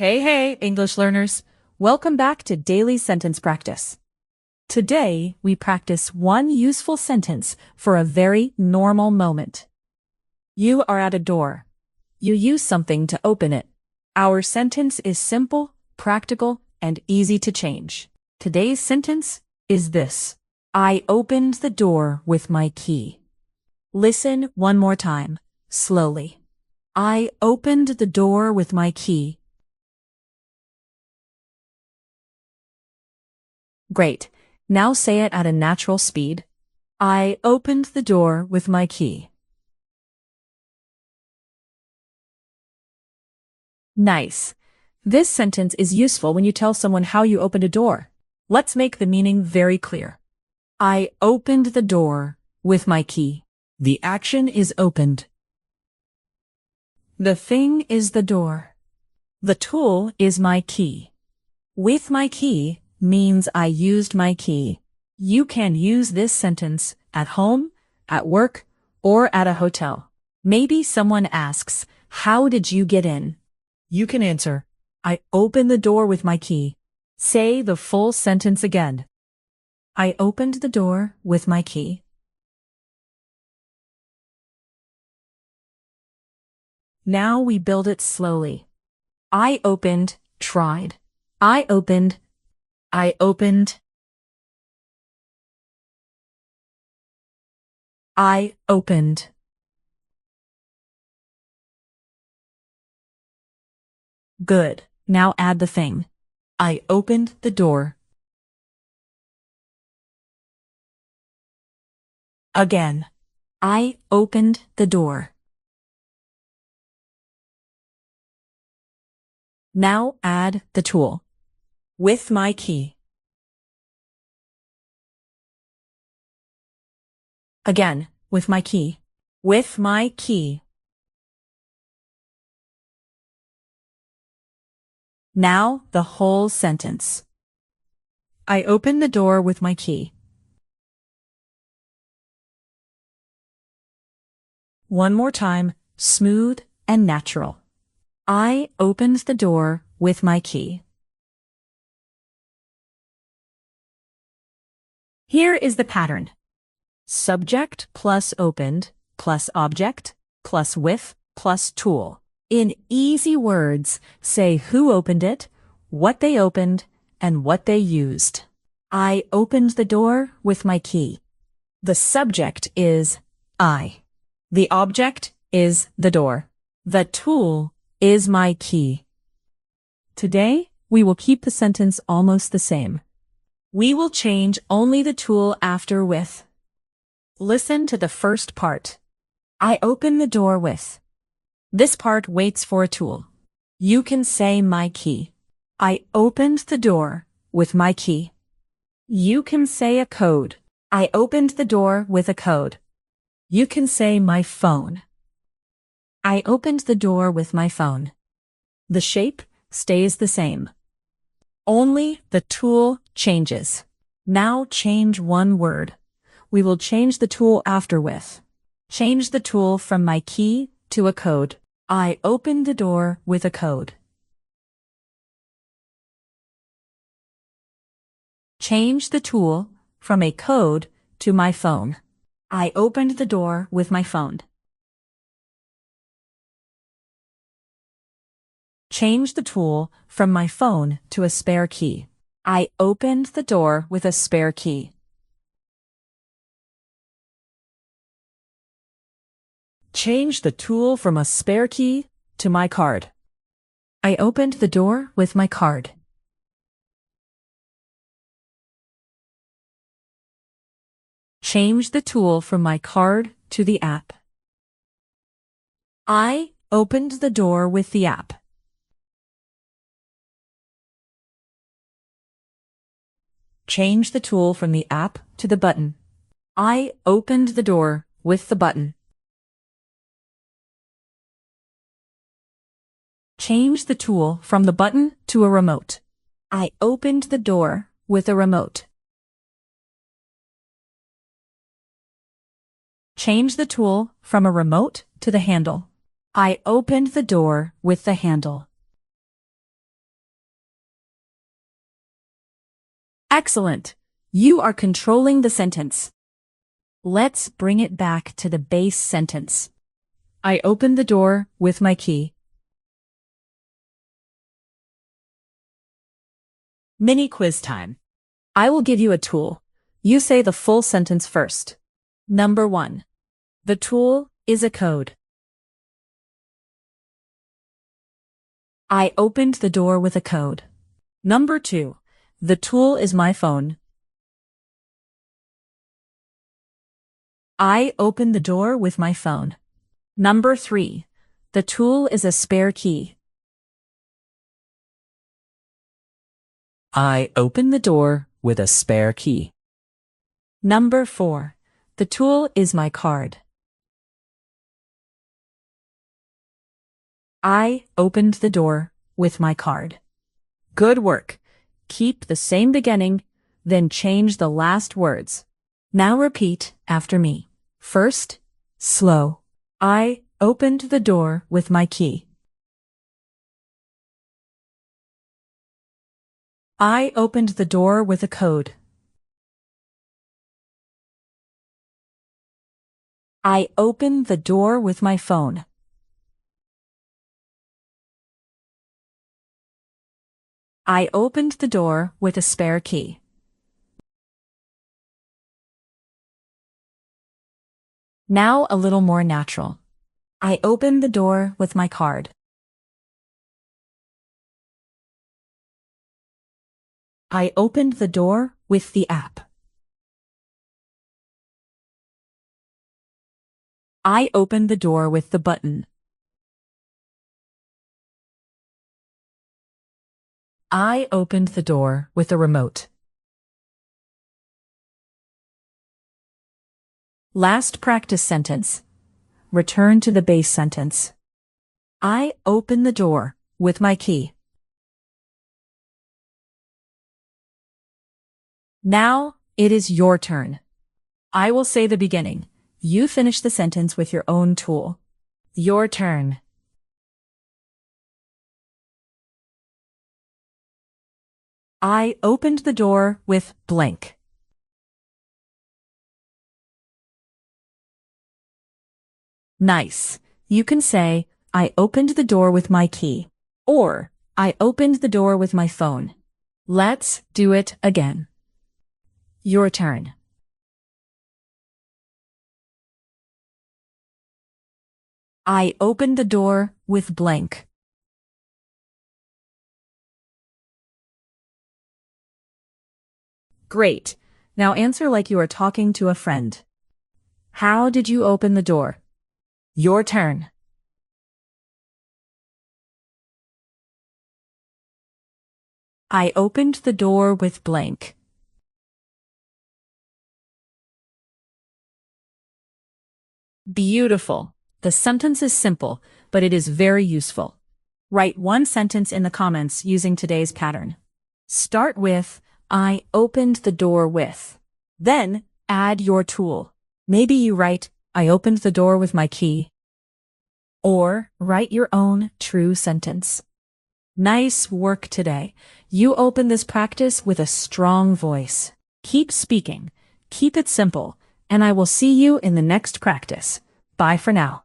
Hey, English learners. Welcome back to Daily Sentence Practice. Today, we practice one useful sentence for a very normal moment. You are at a door. You use something to open it. Our sentence is simple, practical, and easy to change. Today's sentence is this. I opened the door with my key. Listen one more time, slowly. I opened the door with my key. Great. Now say it at a natural speed. I opened the door with my key. Nice. This sentence is useful when you tell someone how you opened a door. Let's make the meaning very clear. I opened the door with my key. The action is opened. The thing is the door. The tool is my key. With my key means I used my key. You can use this sentence at home, at work, or at a hotel. Maybe someone asks, how did you get in? You can answer, I opened the door with my key. Say the full sentence again. I opened the door with my key. Now we build it slowly. I opened, tried. I opened. I opened. I opened. Good. Now add the thing. I opened the door. Again. I opened the door. Now add the tool. With my key. Again, with my key. With my key. Now the whole sentence. I opened the door with my key. One more time, smooth and natural. I opened the door with my key. Here is the pattern. Subject plus opened plus object plus with plus tool. In easy words, say who opened it, what they opened, and what they used. I opened the door with my key. The subject is I. The object is the door. The tool is my key. Today, we will keep the sentence almost the same. We will change only the tool after with. Listen to the first part. I open the door with. This part waits for a tool. You can say my key. I opened the door with my key. You can say a code. I opened the door with a code. You can say my phone. I opened the door with my phone. The shape stays the same. Only the tool changes. Now change one word. We will change the tool after with. Change the tool from my key to a code. I opened the door with a code. Change the tool from a code to my phone. I opened the door with my phone. Change the tool from my phone to a spare key. I opened the door with a spare key. Change the tool from a spare key to my card. I opened the door with my card. Change the tool from my card to the app. I opened the door with the app. Change the tool from the app to the button. I opened the door with the button. Change the tool from the button to a remote. I opened the door with a remote. Change the tool from a remote to the handle. I opened the door with the handle. Excellent. You are controlling the sentence. Let's bring it back to the base sentence. I opened the door with my key. Mini quiz time. I will give you a tool. You say the full sentence first. Number 1. The tool is a code. I opened the door with a code. Number 2. The tool is my phone. I opened the door with my phone. Number 3. The tool is a spare key. I opened the door with a spare key. Number 4. The tool is my card. I opened the door with my card. Good work. Keep the same beginning, then change the last words. Now repeat after me. First, slow. I opened the door with my key. I opened the door with a code. I opened the door with my phone. I opened the door with a spare key. Now a little more natural. I opened the door with my card. I opened the door with the app. I opened the door with the button. I opened the door with a remote. Last practice sentence. Return to the base sentence. I opened the door with my key. Now it is your turn. I will say the beginning. You finish the sentence with your own tool. Your turn. I opened the door with blank. Nice. You can say, I opened the door with my key. Or, I opened the door with my phone. Let's do it again. Your turn. I opened the door with blank. Great. Now answer like you are talking to a friend. How did you open the door? Your turn. I opened the door with blank. Beautiful. The sentence is simple, but it is very useful. Write one sentence in the comments using today's pattern. Start with, I opened the door with. Then, add your tool. Maybe you write, I opened the door with my key. Or, write your own true sentence. Nice work today. You opened this practice with a strong voice. Keep speaking. Keep it simple. And I will see you in the next practice. Bye for now.